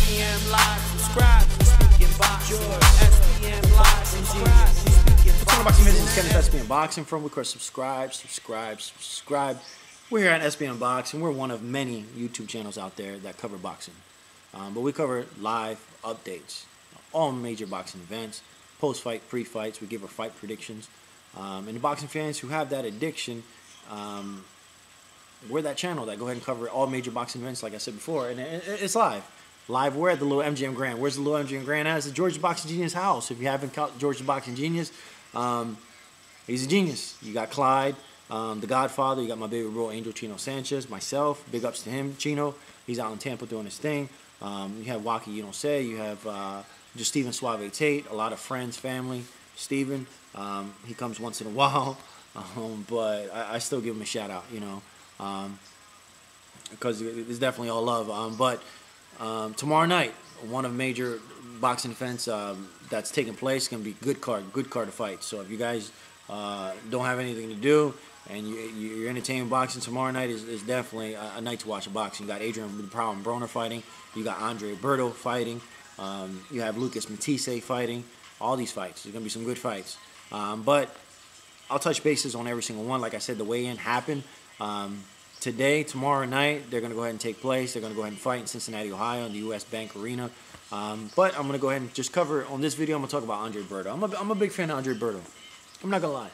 SBM Live, subscribe to Speaking Boxing. SBM Live, subscribe to Speaking Boxing. Boxing Business is Kenneth, SBM Boxing. From we course, subscribe. We're here at SBM Boxing. We're one of many YouTube channels out there that cover boxing. But we cover live updates, all major boxing events, post-fight, pre-fights. We give our fight predictions. And the boxing fans who have that addiction, we're that channel that go ahead and cover all major boxing events, like I said before. And it's live. Live, we're at the little MGM Grand. Where's the little MGM Grand at? It's the George the Boxing Genius house. If you haven't caught George the Boxing Genius, he's a genius. You got Clyde, the Godfather. You got my baby bro, Angel Chino Sanchez, myself. Big ups to him, Chino. He's out in Tampa doing his thing. You have Waki, you don't say. You have just Steven Suave Tate. A lot of friends, family. Steven, he comes once in a while. But I still give him a shout out, you know. Because it's definitely all love. But tomorrow night, one of major boxing events that's taking place is going to be good card to fight. So if you guys don't have anything to do and you're entertaining boxing, tomorrow night is definitely a night to watch a boxing. You got Adrian the Prowl and Broner fighting. You got Andre Berto fighting. You have Lucas Matisse fighting. All these fights. There's going to be some good fights. But I'll touch bases on every single one. Like I said, the weigh-in happened. Today, tomorrow night, they're going to go ahead and take place. They're going to go ahead and fight in Cincinnati, Ohio, in the U.S. Bank Arena. But I'm going to go ahead and just cover, on this video, I'm going to talk about Andre Berto. I'm a big fan of Andre Berto. I'm not going to lie.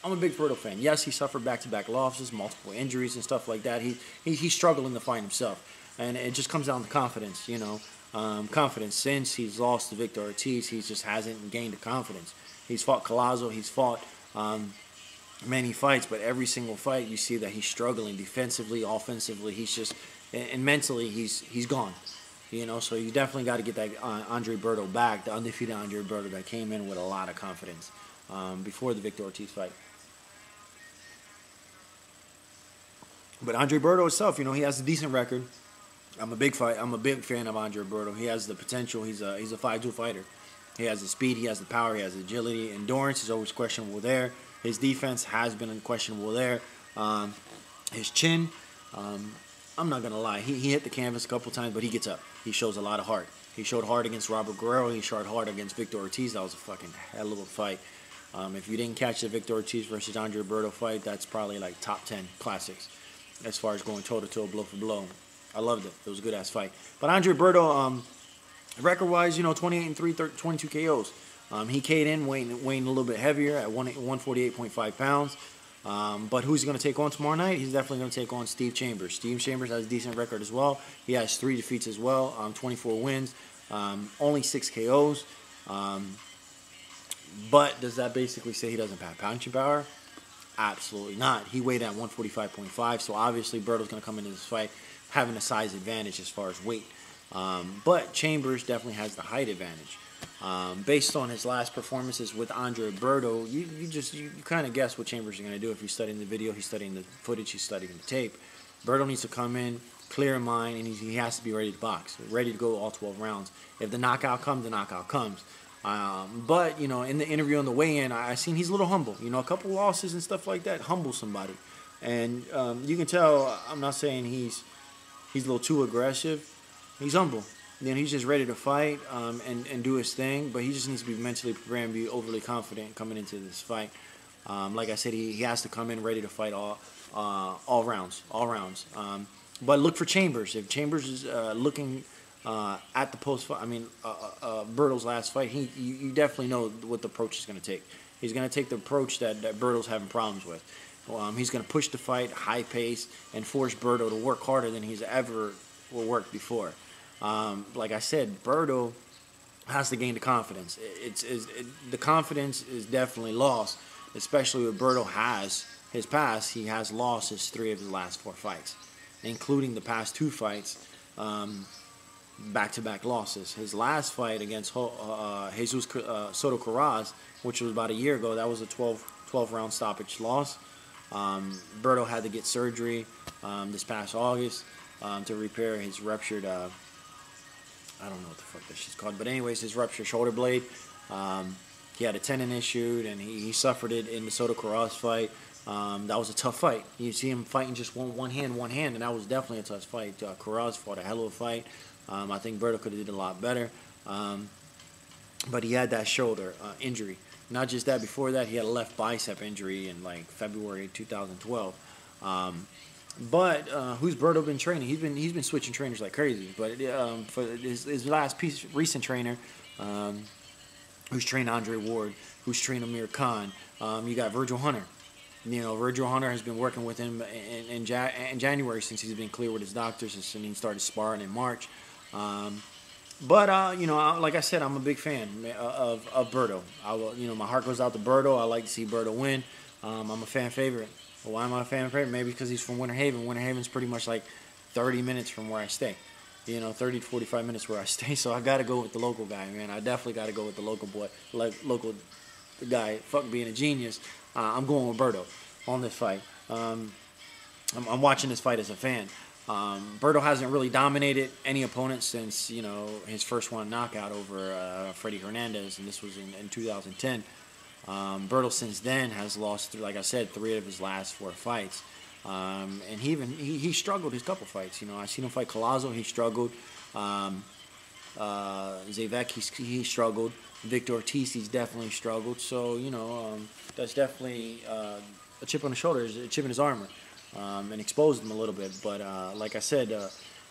I'm a big Berto fan. Yes, he suffered back-to-back losses, multiple injuries and stuff like that. He's struggling to find himself. And it just comes down to confidence, you know. Confidence. Since he's lost to Victor Ortiz, he just hasn't gained the confidence. He's fought Collazo. He's fought many fights, but every single fight you see that he's struggling defensively, offensively. He's just, and mentally he's gone, you know. So you definitely got to get that Andre Berto back, the undefeated Andre Berto that came in with a lot of confidence before the Victor Ortiz fight. But Andre Berto itself, you know, he has a decent record. I'm a big fan of Andre Berto. He has the potential. He's a 5'2" fighter. He has the speed. He has the power. He has the agility. Endurance is always questionable there. His defense has been questionable there. His chin, I'm not going to lie. He hit the canvas a couple times, but he gets up. He shows a lot of heart. He showed heart against Robert Guerrero. He showed heart against Victor Ortiz. That was a fucking hell of a fight. If you didn't catch the Victor Ortiz versus Andre Berto fight, that's probably like top 10 classics as far as going toe-to-toe, blow for blow. I loved it. It was a good-ass fight. But Andre Berto, record-wise, you know, 28-3, 22 KOs. He K'd in, weighing a little bit heavier at 148.5 pounds. But who's he going to take on tomorrow night? He's definitely going to take on Steve Chambers. Steve Chambers has a decent record as well. He has 3 defeats as well, 24 wins, only 6 KOs. But does that basically say he doesn't have punching power? Absolutely not. He weighed at 145.5, so obviously Berto's going to come into this fight having a size advantage as far as weight. But Chambers definitely has the height advantage. Based on his last performances with Andre Berto, you kind of guess what Chambers is going to do. If he's studying the video, he's studying the footage, he's studying the tape. Berto needs to come in, clear in mind, and he has to be ready to box, ready to go all 12 rounds. If the knockout comes, the knockout comes. But, you know, in the interview on the weigh-in, I seen he's a little humble. You know, a couple losses and stuff like that humble somebody. And you can tell, I'm not saying he's a little too aggressive. He's humble. Then he's just ready to fight and do his thing, but he just needs to be mentally prepared and be overly confident coming into this fight. Like I said, he has to come in ready to fight all rounds. But look for Chambers. If Chambers is looking at the post-fight, Berto's last fight, you definitely know what the approach he's going to take. He's going to take the approach that Berto's having problems with. He's going to push the fight, high pace, and force Berto to work harder than he's ever worked before. Like I said, Berto has to gain the confidence. The confidence is definitely lost, especially with Berto has his past. He has lost 3 of his last 4 fights, including the past 2 fights, back-to-back losses. His last fight against Jesus Soto Karass, which was about a year ago, that was a 12-round stoppage loss. Berto had to get surgery this past August to repair his ruptured I don't know what the fuck that shit's called, but anyways, his ruptured shoulder blade. He had a tendon issued, and he suffered it in the Soto Karass fight. That was a tough fight. You see him fighting just one hand, and that was definitely a tough fight. Karass fought a hell of a fight. I think Berto could have did a lot better. But he had that shoulder injury. Not just that, before that, he had a left bicep injury in like February 2012. But who's Berto been training? He's been switching trainers like crazy. But for his recent trainer, who's trained Andre Ward, who's trained Amir Khan, you got Virgil Hunter. You know, Virgil Hunter has been working with him in January since he's been clear with his doctors, and he started sparring in March. But you know, like I said, I'm a big fan of Berto. My heart goes out to Berto. I like to see Berto win. I'm a fan favorite. Why am I a fan favorite? Maybe because he's from Winter Haven. Winter Haven's pretty much like 30 minutes from where I stay. 30 to 45 minutes where I stay. So I got to go with the local guy, man. I definitely got to go with the local boy, local guy. Fuck being a genius. I'm going with Berto on this fight. I'm watching this fight as a fan. Berto hasn't really dominated any opponent since, his first one knockout over Freddie Hernandez, and this was in 2010. Berto since then has lost, like I said, 3 of his last 4 fights. And he struggled his couple fights. I seen him fight Collazo, he struggled. Zavek, he struggled. Victor Ortiz, he's definitely struggled. So, that's definitely a chip on the shoulder, a chip in his armor. And exposed him a little bit. But like I said,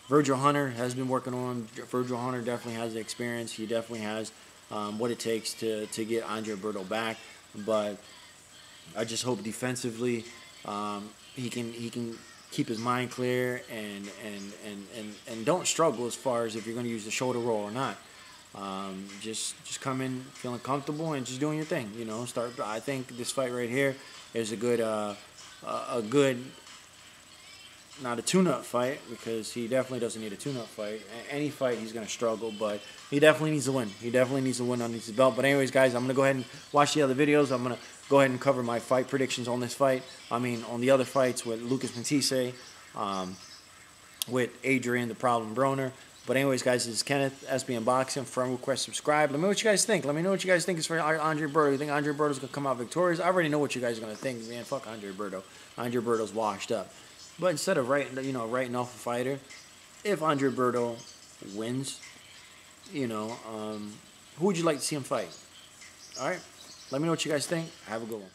Virgil Hunter has been working on him. Virgil Hunter definitely has the experience. He definitely has what it takes to get Andre Berto back. But I just hope defensively he can keep his mind clear and don't struggle as far as if you're going to use the shoulder roll or not. Just come in feeling comfortable and just doing your thing. I think this fight right here is a good not a tune-up fight, because he definitely doesn't need a tune-up fight. Any fight, he's going to struggle, but he definitely needs to win. He definitely needs to win underneath his belt. But anyways, guys, I'm going to go ahead and watch the other videos. I'm going to go ahead and cover my fight predictions on this fight. On the other fights with Lucas Matisse, with Adrian, the Problem Broner. But anyways, guys, this is Kenneth, SBM Boxing. Friend request, subscribe. Let me know what you guys think. Let me know what you guys think as for Andre Berto. You think Andre Berto's going to come out victorious? I already know what you guys are going to think. Man, fuck Andre Berto. Andre Berto's washed up. But instead of writing off a fighter, if Andre Berto wins, who would you like to see him fight? All right? Let me know what you guys think. Have a good one.